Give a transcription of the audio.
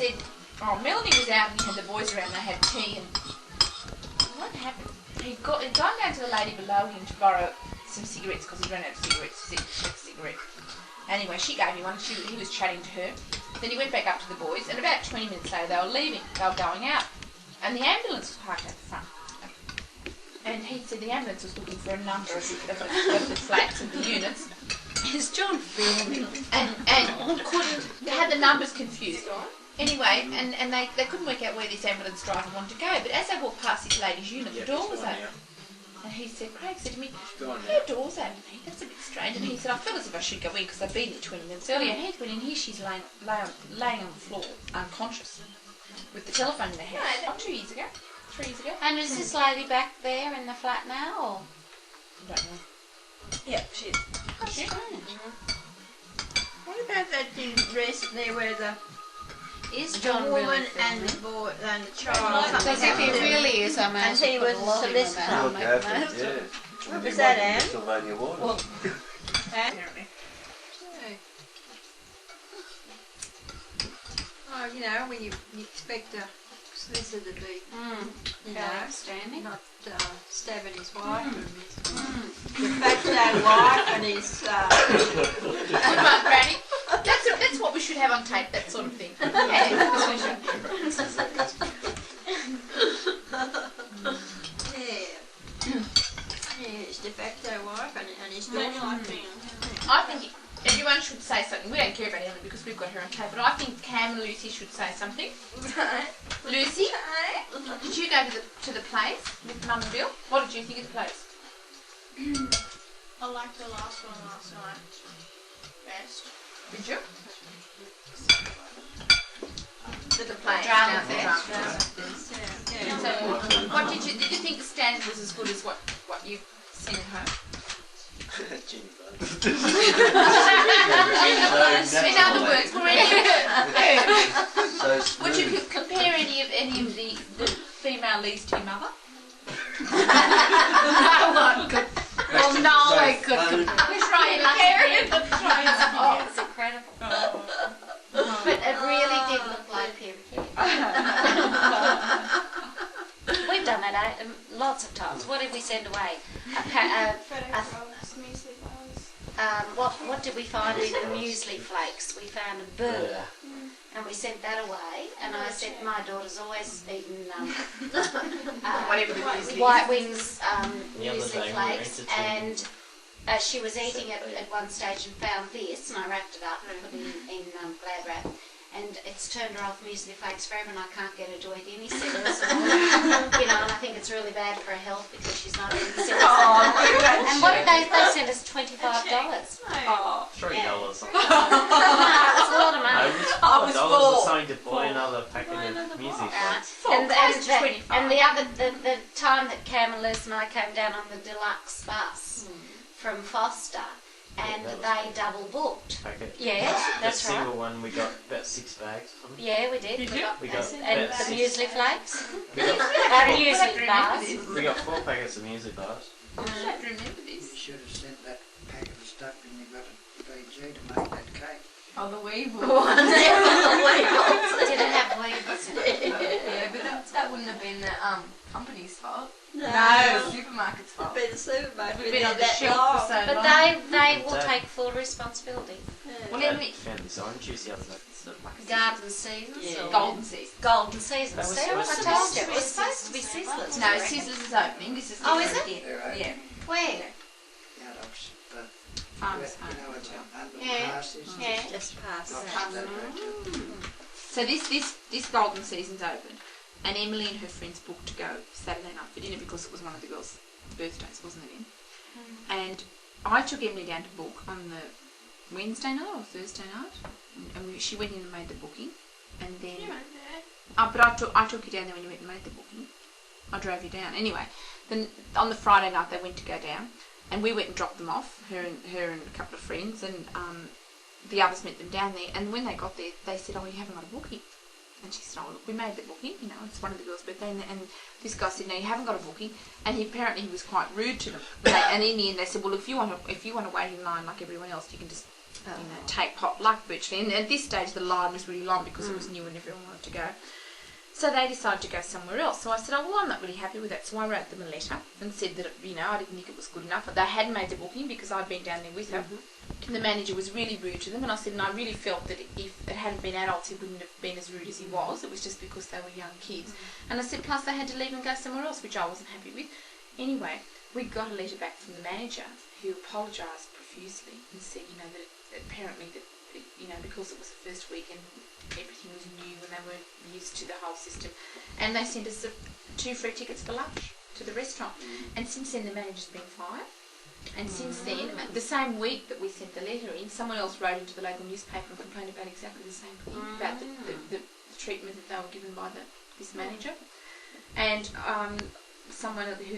said, Melanie was out and he had the boys around, they had tea, and what happened? He'd gone down to the lady below him to borrow some cigarettes because he ran out of cigarettes. Anyway, she gave him one, he was chatting to her. Then he went back up to the boys, and about 20 minutes later they were leaving, they were going out. And the ambulance was parked out the front. And he said the ambulance was looking for a number of the flats and the units. Is John filming? And they had the numbers confused. Anyway, and they couldn't work out where this ambulance driver wanted to go. But as they walked past this lady's unit, the door was open. And Craig said to me, her door's open, that's a bit strange. And he said, I felt as if I should go in because I'd been there 20 minutes earlier. And he went in here, she's laying on the floor, unconscious, with the telephone in her hand. Not 2 years ago, 3 years ago. And is this lady back there in the flat now, or? I don't know. Yeah, she is. How strange. What about that thing recently where the John woman really and the boy and the child? Because if he really is, I'm and he was a solicitor. What was that, Anne? Pennsylvania water. Apparently. Oh, you know, when you expect a solicitor to be, you know, outstanding. not stabbing his wife and his de facto wife and his. Good one, Granny. That's what we should have on tape, that sort of thing. His de facto wife and his daughter. I think everyone should say something. We don't care about Ellen because we've got her on tape, but I think Cam and Lucy should say something. Lucy, did you go to the plays with Mum and Bill? What did you think of the plays? I liked the last one last night best. Did you? The plays. Drama Fest. So, what did you think the standard was as good as what you've seen at home? In other words, would you compare any of the female leads to your mother? No one could. Well, no one could compare. Try it. Oh, it's incredible. But it really did look like him. We've done that lots of times. What did we send away? What did we find in the muesli flakes? We found a burger. And we sent that away, and I said my daughter's always eaten whatever the muesli White Wings muesli flakes, and she was eating it at one stage and found this, and I wrapped it up and put it in Glad wrap, and it's turned her off muesli flakes forever, and I can't get her to eat any cereals at all. You know, and I think it's really bad for her health because she's not eating cereals. And what did they sent us $25. Oh, $3. No, it was a lot of money. I was $4 something to buy another packet of music. And the time that Cam and Liz and I came down on the deluxe bus from Foster, and they double booked. Okay. Yeah, that's right. The single one we got about 6 bags. Yeah, we did. We got and about the 6. muesli flakes. We got, Muesli bars. we got 4 packets of music bars. I don't remember this. You should have sent that packet of stuff when you got a BG to make that cake. Oh, the weevil. Did it have weevils in it? Yeah, but that wouldn't have been the company's fault. No, The supermarket's fault. be the supermarket. We've been on the shelf for so But long. they will take full responsibility. Well, I let me. found this orange juice the other day. It's sort of like a Garden seasons Yeah. or Golden season. golden seasons. That was See what I supposed told to you? be It was supposed to be Sizzlers. No, Sizzlers is opening. This is Oh, is different it? again. Yeah. Where? Out of the, Farmers you know, it's under the Yeah. passes. Yeah. Just pass. So this golden season's open, and Emily and her friends booked to go Saturday night for dinner because it was one of the girls' birthdays, wasn't it? And I took Emily down to book on the Wednesday night or Thursday night, and she went in and made the booking, and then. You went there. But I took you down there when you went and made the booking. I drove you down. Anyway, then on the Friday night they went to go down, and we went and dropped them off, her and a couple of friends, and the others met them down there. And when they got there, they said, "Oh, you haven't got a booking." And she said, "Oh, look, we made the booking. You know, it's one of the girls' birthday." And this guy said, "No, you haven't got a booking." And apparently he was quite rude to them. And in the end, they said, "Well, if you want to wait in line like everyone else, you can just take potluck virtually. And at this stage, the line was really long because it was new and everyone wanted to go. So they decided to go somewhere else. So I said, well, I'm not really happy with that. So I wrote them a letter and said that, I didn't think it was good enough. They had made the booking because I'd been down there with her. And the manager was really rude to them. And I said, and I really felt that if it hadn't been adults, he wouldn't have been as rude as he was. It was just because they were young kids. And I said, plus they had to leave and go somewhere else, which I wasn't happy with. Anyway, we got a letter back from the manager who apologised profusely and said, that apparently that, because it was the first week and everything was new and they weren't used to the whole system. And they sent us 2 free tickets for lunch to the restaurant. And since then the manager's been fired. And since then, the same week that we sent the letter in, someone else wrote into the local newspaper and complained about exactly the same thing, about the treatment that they were given by this manager. And someone who